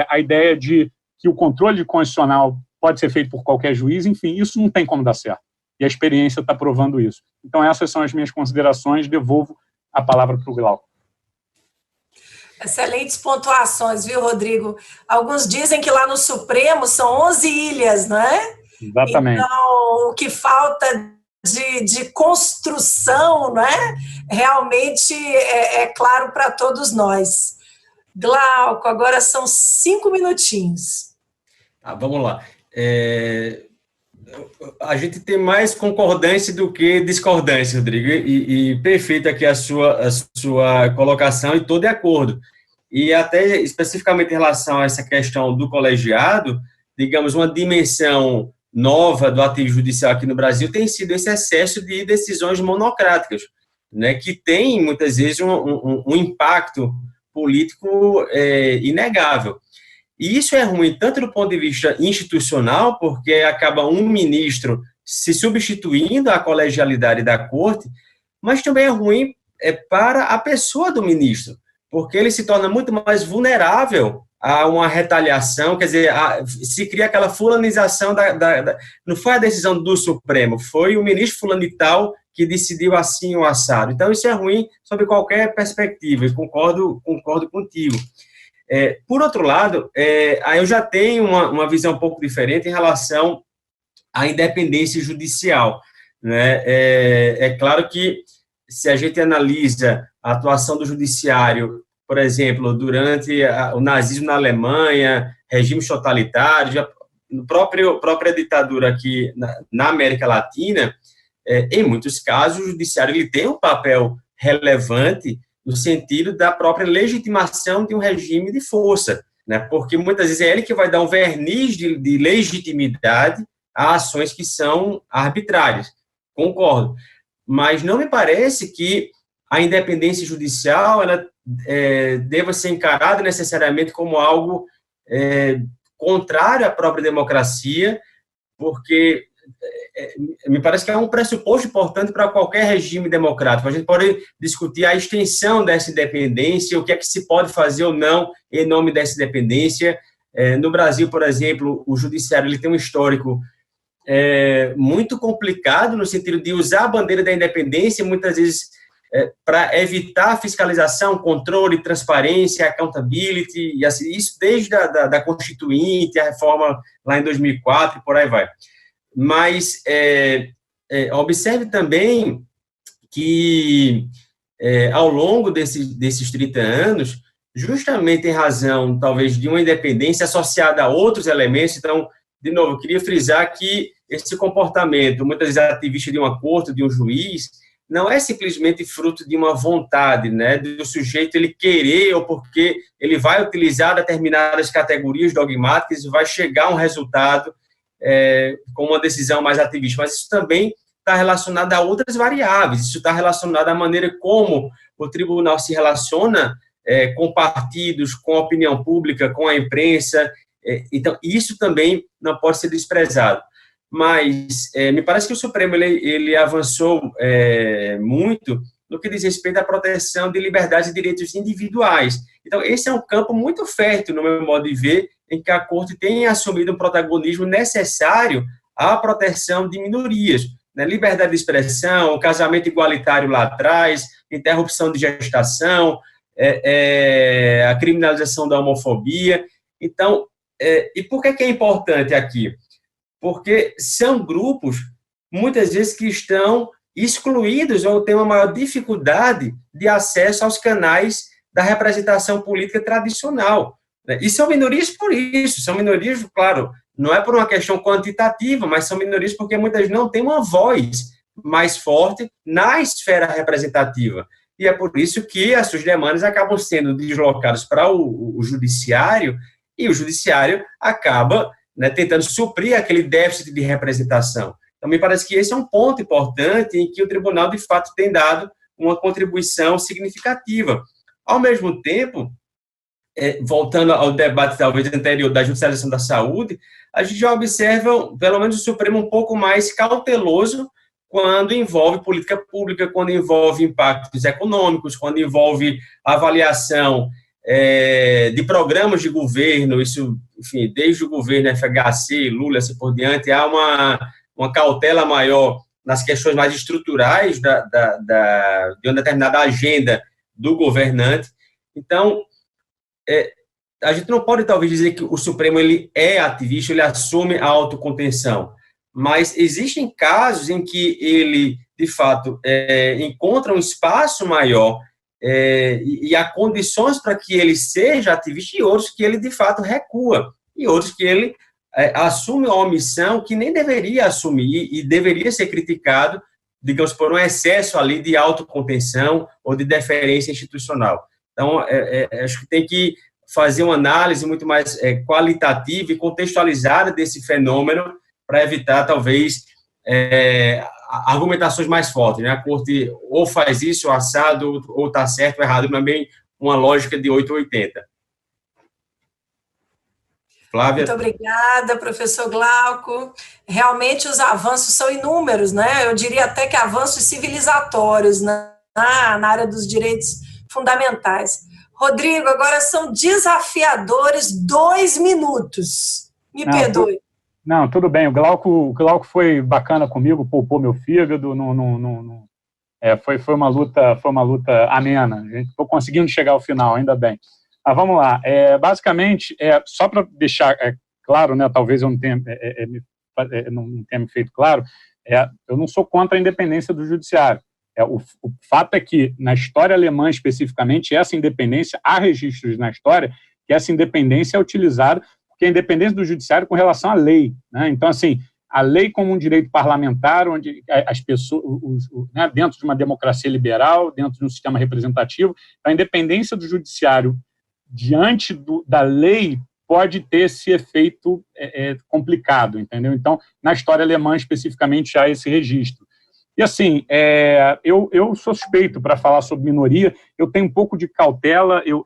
a ideia de que o controle constitucional pode ser feito por qualquer juiz, enfim, isso não tem como dar certo. E a experiência está provando isso. Então, essas são as minhas considerações. Devolvo a palavra para o Glauco. Excelentes pontuações, viu, Rodrigo? Alguns dizem que lá no Supremo são 11 ilhas, não é? Exatamente. Então, o que falta de construção, não é? Realmente é claro para todos nós. Glauco, agora são 5 minutinhos. Vamos lá. A gente tem mais concordância do que discordância, Rodrigo, e perfeita aqui a sua colocação, e estou de acordo. E até especificamente em relação a essa questão do colegiado, digamos, uma dimensão nova do ativismo judicial aqui no Brasil tem sido esse excesso de decisões monocráticas, né, que tem, muitas vezes, um impacto político inegável. E isso é ruim tanto do ponto de vista institucional, porque acaba um ministro se substituindo à colegialidade da corte, mas também é ruim para a pessoa do ministro, porque ele se torna muito mais vulnerável a uma retaliação, quer dizer, se cria aquela fulanização não foi a decisão do Supremo, foi o ministro fulano de tal que decidiu assim o assado. Então, isso é ruim sob qualquer perspectiva, e concordo contigo. Por outro lado, aí eu já tenho uma visão um pouco diferente em relação à independência judicial, né? É claro que, se a gente analisa a atuação do judiciário, por exemplo, durante o nazismo na Alemanha, regimes totalitários, própria ditadura aqui na América Latina, em muitos casos, o judiciário ele tem um papel relevante no sentido da própria legitimação de um regime de força, né? Porque muitas vezes é ele que vai dar um verniz de legitimidade a ações que são arbitrárias. Concordo. Mas não me parece que a independência judicial ela deva ser encarada necessariamente como algo contrário à própria democracia, porque me parece que é um pressuposto importante para qualquer regime democrático. A gente pode discutir a extensão dessa independência, o que é que se pode fazer ou não em nome dessa independência. No Brasil, por exemplo, o judiciário ele tem um histórico muito complicado, no sentido de usar a bandeira da independência, muitas vezes para evitar fiscalização, controle, transparência, accountability, e assim, isso desde da Constituinte, a reforma lá em 2004, e por aí vai. Mas observe também que, ao longo desses 30 anos, justamente em razão, talvez, de uma independência associada a outros elementos, então, de novo, eu queria frisar que esse comportamento, muitas vezes ativista de uma corte, de um juiz, não é simplesmente fruto de uma vontade, né, do sujeito ele querer, ou porque ele vai utilizar determinadas categorias dogmáticas e vai chegar a um resultado com uma decisão mais ativista, mas isso também está relacionado a outras variáveis, isso está relacionado à maneira como o tribunal se relaciona com partidos, com a opinião pública, com a imprensa, então isso também não pode ser desprezado. Mas me parece que o Supremo ele avançou muito no que diz respeito à proteção de liberdades e direitos individuais. Então, esse é um campo muito fértil, no meu modo de ver, em que a Corte tem assumido um protagonismo necessário à proteção de minorias, né? Liberdade de expressão, o casamento igualitário lá atrás, interrupção de gestação, a criminalização da homofobia. Então, e por que é importante aqui? Porque são grupos, muitas vezes, que estão excluídos ou têm uma maior dificuldade de acesso aos canais da representação política tradicional. E são minorias por isso, são minorias, claro, não é por uma questão quantitativa, mas são minorias porque muitas não têm uma voz mais forte na esfera representativa. E é por isso que as suas demandas acabam sendo deslocadas para o judiciário, e o judiciário acaba tentando suprir aquele déficit de representação. Então, me parece que esse é um ponto importante em que o tribunal, de fato, tem dado uma contribuição significativa. Ao mesmo tempo, voltando ao debate, talvez, anterior da judicialização da saúde, a gente já observa, pelo menos, o Supremo um pouco mais cauteloso quando envolve política pública, quando envolve impactos econômicos, quando envolve avaliação de programas de governo, isso, enfim, desde o governo FHC, Lula, assim por diante, há uma cautela maior nas questões mais estruturais de uma determinada agenda do governante. Então, a gente não pode, talvez, dizer que o Supremo ele é ativista, ele assume a autocontenção, mas existem casos em que ele, de fato, encontra um espaço maior e há condições para que ele seja ativista, e outros que ele, de fato, recua, e outros que ele assume uma omissão que nem deveria assumir e deveria ser criticado, digamos, por um excesso ali de autocontenção ou de deferência institucional. Então, acho que tem que fazer uma análise muito mais qualitativa e contextualizada desse fenômeno para evitar, talvez, argumentações mais fortes, né? A Corte ou faz isso, ou assado, ou está certo ou errado, não é bem uma lógica de 880. Flávia? Muito obrigada, professor Glauco. Realmente os avanços são inúmeros, né? Eu diria até que avanços civilizatórios na área dos direitos fundamentais. Rodrigo, agora são desafiadores 2 minutos. Me perdoe. Não, tudo bem. O Glauco foi bacana comigo, poupou meu fígado. Foi uma luta amena. Estou conseguindo chegar ao final, ainda bem. Mas vamos lá. Basicamente, só para deixar claro, né? Talvez eu não tenha me feito claro. Eu não sou contra a independência do judiciário. O fato é que, na história alemã especificamente, essa independência, há registros na história que essa independência é utilizada, porque a independência do judiciário com relação à lei, né? Então, assim, a lei como um direito parlamentar, onde as pessoas, né, dentro de uma democracia liberal, dentro de um sistema representativo, a independência do judiciário diante da lei pode ter esse efeito complicado, entendeu? Então, na história alemã, especificamente, há esse registro. E, assim, eu sou suspeito para falar sobre minoria, eu tenho um pouco de cautela, eu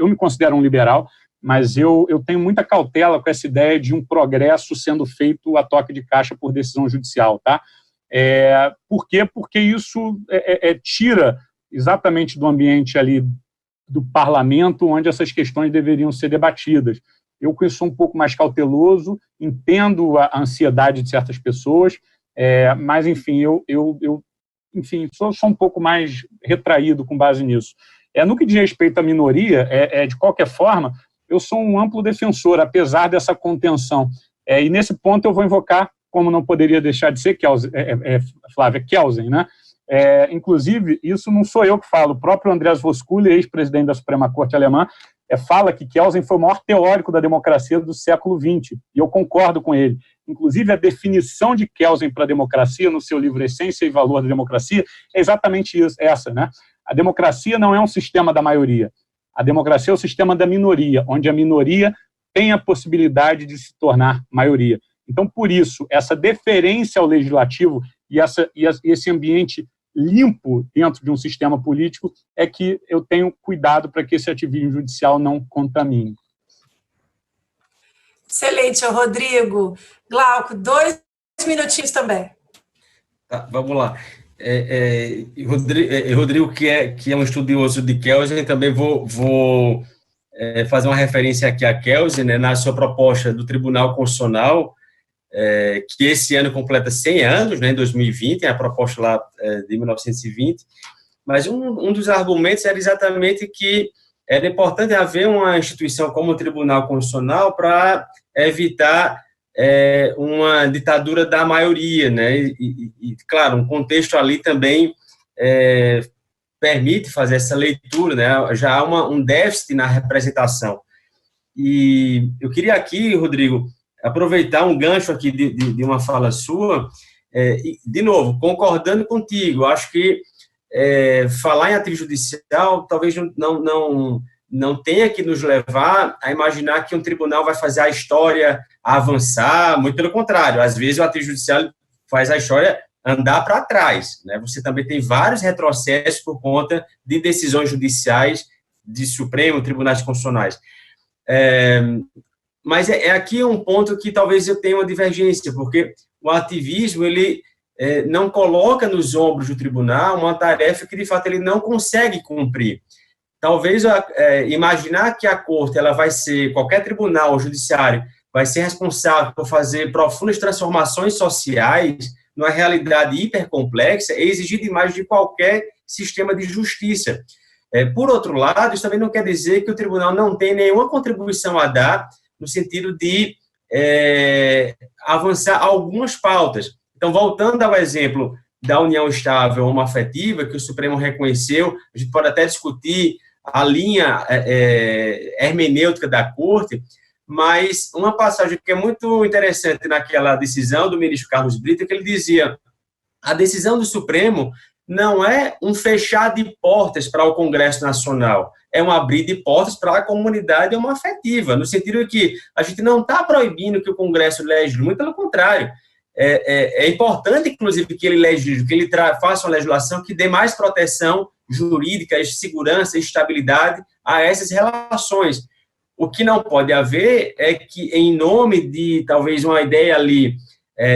me considero um liberal, mas eu tenho muita cautela com essa ideia de um progresso sendo feito a toque de caixa por decisão judicial, tá? Por quê? Porque isso tira exatamente do ambiente ali do parlamento, onde essas questões deveriam ser debatidas. Eu sou um pouco mais cauteloso, entendo a ansiedade de certas pessoas, mas, enfim, eu sou um pouco mais retraído com base nisso. No que diz respeito à minoria, de qualquer forma, eu sou um amplo defensor, apesar dessa contenção. E nesse ponto eu vou invocar, como não poderia deixar de ser, Flávia, Kelsen, né? Inclusive, isso não sou eu que falo, o próprio Andreas Voskuhle, ex-presidente da Suprema Corte Alemã, fala que Kelsen foi o maior teórico da democracia do século XX, e eu concordo com ele. Inclusive, a definição de Kelsen para a democracia, no seu livro Essência e Valor da Democracia, é exatamente essa, né? A democracia não é um sistema da maioria, a democracia é o sistema da minoria, onde a minoria tem a possibilidade de se tornar maioria. Então, por isso, essa deferência ao legislativo e esse ambiente limpo dentro de um sistema político é que eu tenho cuidado para que esse ativismo judicial não contamine. Excelente, Rodrigo. Glauco, 2 minutinhos também. Tá, vamos lá. Rodrigo, que é um estudioso de Kelsen, também vou fazer uma referência aqui a Kelsen, né, na sua proposta do Tribunal Constitucional, que esse ano completa 100 anos, né, em 2020, é a proposta lá de 1920, mas um dos argumentos era exatamente que era importante haver uma instituição como o Tribunal Constitucional para evitar uma ditadura da maioria, né, e, claro, um contexto ali também permite fazer essa leitura, né, já há um déficit na representação. E eu queria aqui, Rodrigo, aproveitar um gancho aqui de uma fala sua, de novo, concordando contigo, acho que falar em ativismo judicial talvez não tenha que nos levar a imaginar que um tribunal vai fazer a história avançar, muito pelo contrário, às vezes o ativismo judicial faz a história andar para trás, né? Você também tem vários retrocessos por conta de decisões judiciais de Supremo, tribunais constitucionais. Mas aqui um ponto que talvez eu tenha uma divergência, porque o ativismo, ele não coloca nos ombros do tribunal uma tarefa que, de fato, ele não consegue cumprir. Talvez imaginar que a corte, qualquer tribunal ou judiciário, vai ser responsável por fazer profundas transformações sociais numa realidade hipercomplexa, é exigir demais de qualquer sistema de justiça. Por outro lado, isso também não quer dizer que o tribunal não tem nenhuma contribuição a dar no sentido de avançar algumas pautas. Então, voltando ao exemplo da união estável homoafetiva, que o Supremo reconheceu, a gente pode até discutir a linha hermenêutica da Corte, mas uma passagem que é muito interessante naquela decisão do ministro Carlos Brito, é que ele dizia: a decisão do Supremo não é um fechar de portas para o Congresso Nacional, é um abrir de portas para a comunidade homoafetiva, no sentido de que a gente não está proibindo que o Congresso legisle, muito pelo contrário. É importante, inclusive, que ele legisle, que ele faça uma legislação que dê mais proteção jurídica, segurança e estabilidade a essas relações. O que não pode haver é que, em nome de, talvez, uma ideia ali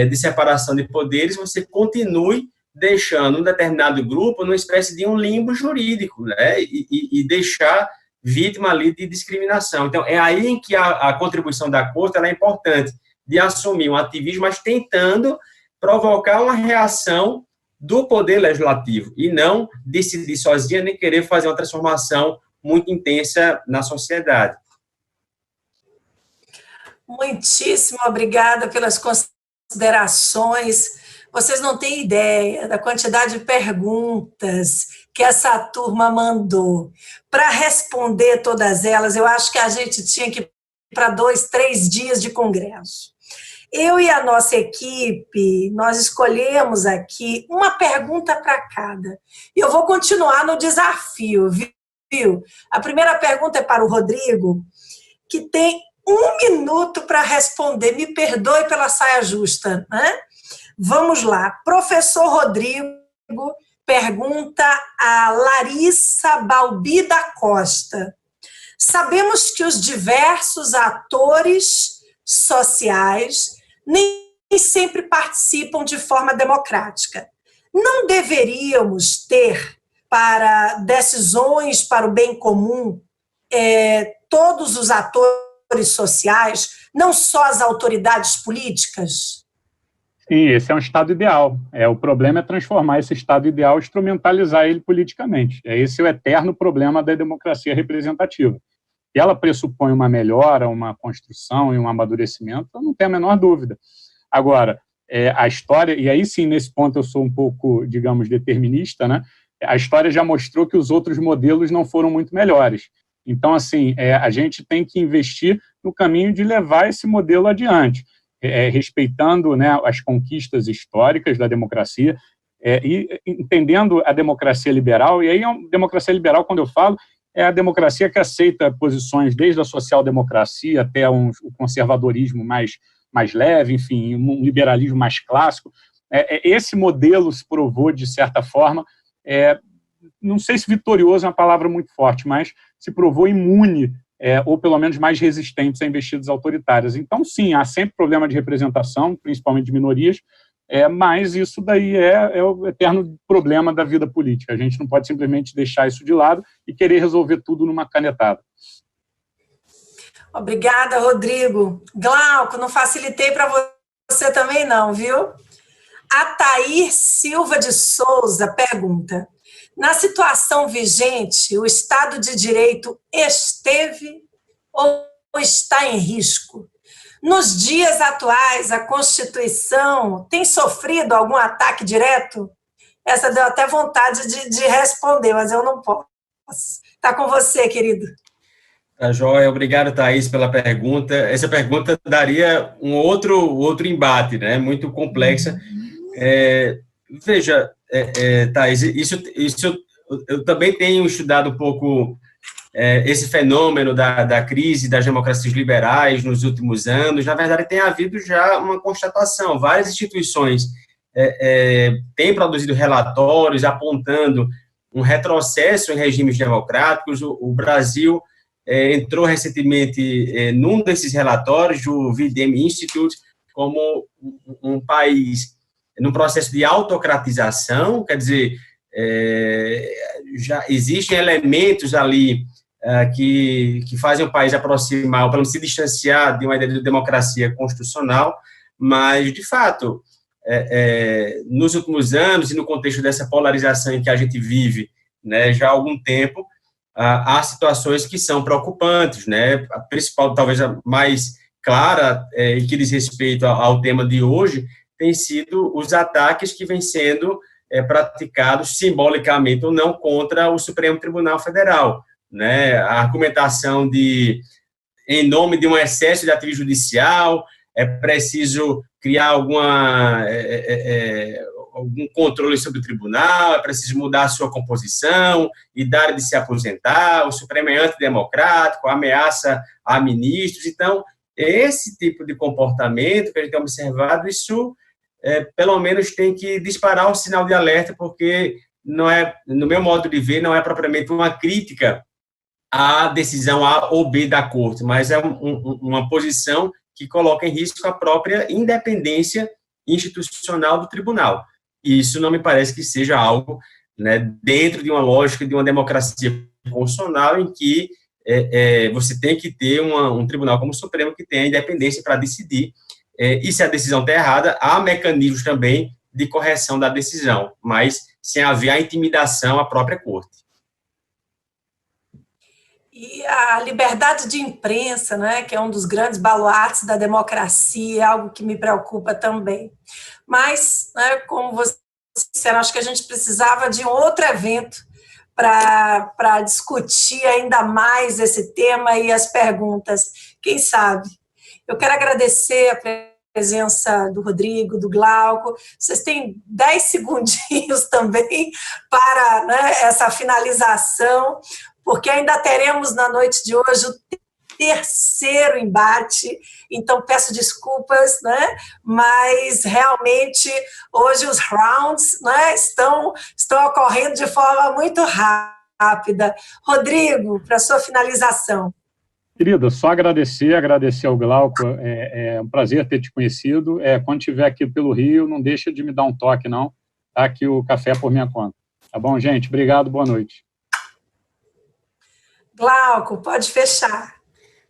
de separação de poderes, você continue deixando um determinado grupo numa espécie de um limbo jurídico, né, e deixar vítima ali de discriminação. Então, é aí em que a contribuição da Corte ela é importante, de assumir um ativismo, mas tentando provocar uma reação do poder legislativo, e não decidir sozinha, nem querer fazer uma transformação muito intensa na sociedade. Muitíssimo obrigada pelas considerações. Vocês não têm ideia da quantidade de perguntas que essa turma mandou. Para responder todas elas, eu acho que a gente tinha que ir para 2, 3 dias de congresso. Eu e a nossa equipe, nós escolhemos aqui uma pergunta para cada. E eu vou continuar no desafio, viu? A primeira pergunta é para o Rodrigo, que tem 1 minuto para responder. Me perdoe pela saia justa, né? Vamos lá. Professor Rodrigo pergunta a Larissa Balbi da Costa. Sabemos que os diversos atores sociais nem sempre participam de forma democrática. Não deveríamos ter, para decisões para o bem comum, todos os atores sociais, não só as autoridades políticas? Sim, esse é um estado ideal. O problema é transformar esse estado ideal, instrumentalizar ele politicamente. Esse é o eterno problema da democracia representativa. E ela pressupõe uma melhora, uma construção e um amadurecimento, eu não tenho a menor dúvida. Agora, a história, e aí sim, nesse ponto eu sou um pouco, digamos, determinista, né? A história já mostrou que os outros modelos não foram muito melhores. Então, assim, a gente tem que investir no caminho de levar esse modelo adiante, respeitando, né, as conquistas históricas da democracia, e entendendo a democracia liberal. E aí, a democracia liberal, quando eu falo, é a democracia que aceita posições desde a social-democracia até o conservadorismo mais leve, enfim, um liberalismo mais clássico. Esse modelo se provou, de certa forma, não sei se vitorioso é uma palavra muito forte, mas se provou imune, ou pelo menos mais resistentes a investidas autoritárias. Então, sim, há sempre problema de representação, principalmente de minorias, mas isso daí é o eterno problema da vida política. A gente não pode simplesmente deixar isso de lado e querer resolver tudo numa canetada. Obrigada, Rodrigo. Glauco, não facilitei para você também não, viu? Atair Silva de Souza pergunta: na situação vigente, o Estado de Direito esteve ou está em risco? Nos dias atuais, a Constituição tem sofrido algum ataque direto? Essa deu até vontade de responder, mas eu não posso. Está com você, querido. Tá joia, obrigado, Thaís, pela pergunta. Essa pergunta daria um outro embate, né? Muito complexa. Veja, Thaís, isso eu também tenho estudado um pouco esse fenômeno da crise das democracias liberais nos últimos anos. Na verdade, tem havido já uma constatação. Várias instituições têm produzido relatórios apontando um retrocesso em regimes democráticos. O Brasil entrou recentemente num desses relatórios, o VDM Institute, como um país num processo de autocratização, quer dizer, já existem elementos ali que fazem o país aproximar, ou pelo menos se distanciar de uma ideia de democracia constitucional, mas, de fato, nos últimos anos, e no contexto dessa polarização em que a gente vive, né, já há algum tempo, há situações que são preocupantes, né? A principal, talvez a mais clara, e que diz respeito ao tema de hoje, tem sido os ataques que vêm sendo praticados simbolicamente ou não contra o Supremo Tribunal Federal, né? A argumentação em nome de um excesso de ativismo judicial, é preciso criar algum controle sobre o tribunal, é preciso mudar a sua composição, idade de se aposentar, o Supremo é antidemocrático, ameaça a ministros. Então, esse tipo de comportamento que a gente tem observado, isso pelo menos tem que disparar um sinal de alerta, porque não no meu modo de ver, não é propriamente uma crítica à decisão A ou B da corte, mas é uma posição que coloca em risco a própria independência institucional do tribunal. E isso não me parece que seja algo, né, dentro de uma lógica de uma democracia constitucional em que você tem que ter um tribunal como o Supremo que tenha independência para decidir e se a decisão está errada, há mecanismos também de correção da decisão, mas sem haver a intimidação à própria corte. E a liberdade de imprensa, né, que é um dos grandes baluartes da democracia, é algo que me preocupa também. Mas, né, como você disseram, acho que a gente precisava de um outro evento para discutir ainda mais esse tema e as perguntas. Quem sabe? Eu quero agradecer a presença do Rodrigo, do Glauco. Vocês têm 10 segundinhos também para, né, essa finalização, porque ainda teremos na noite de hoje o terceiro embate, então peço desculpas, né? Mas realmente hoje os rounds, né, estão ocorrendo de forma muito rápida. Rodrigo, para sua finalização. Querida, só agradecer ao Glauco, é um prazer ter te conhecido. Quando estiver aqui pelo Rio, não deixa de me dar um toque, não, tá? Que o café é por minha conta. Tá bom, gente? Obrigado, boa noite. Glauco, pode fechar.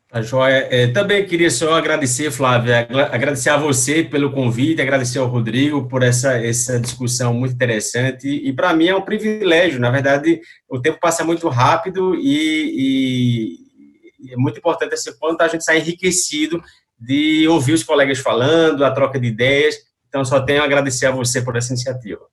Tá joia. Também queria só agradecer, Flávia, agradecer a você pelo convite, agradecer ao Rodrigo por essa discussão muito interessante, e para mim é um privilégio, na verdade, o tempo passa muito rápido e é muito importante esse ponto, a gente sai enriquecido de ouvir os colegas falando, a troca de ideias, então só tenho a agradecer a você por essa iniciativa.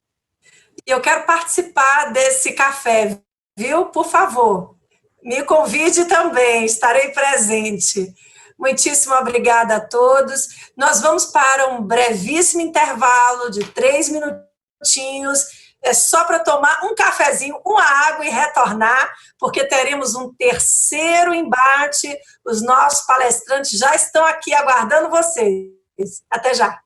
Eu quero participar desse café, viu? Por favor, me convide também, estarei presente. Muitíssimo obrigada a todos. Nós vamos para um brevíssimo intervalo de 3 minutinhos, só para tomar um cafezinho, uma água e retornar, porque teremos um terceiro embate. Os nossos palestrantes já estão aqui aguardando vocês. Até já.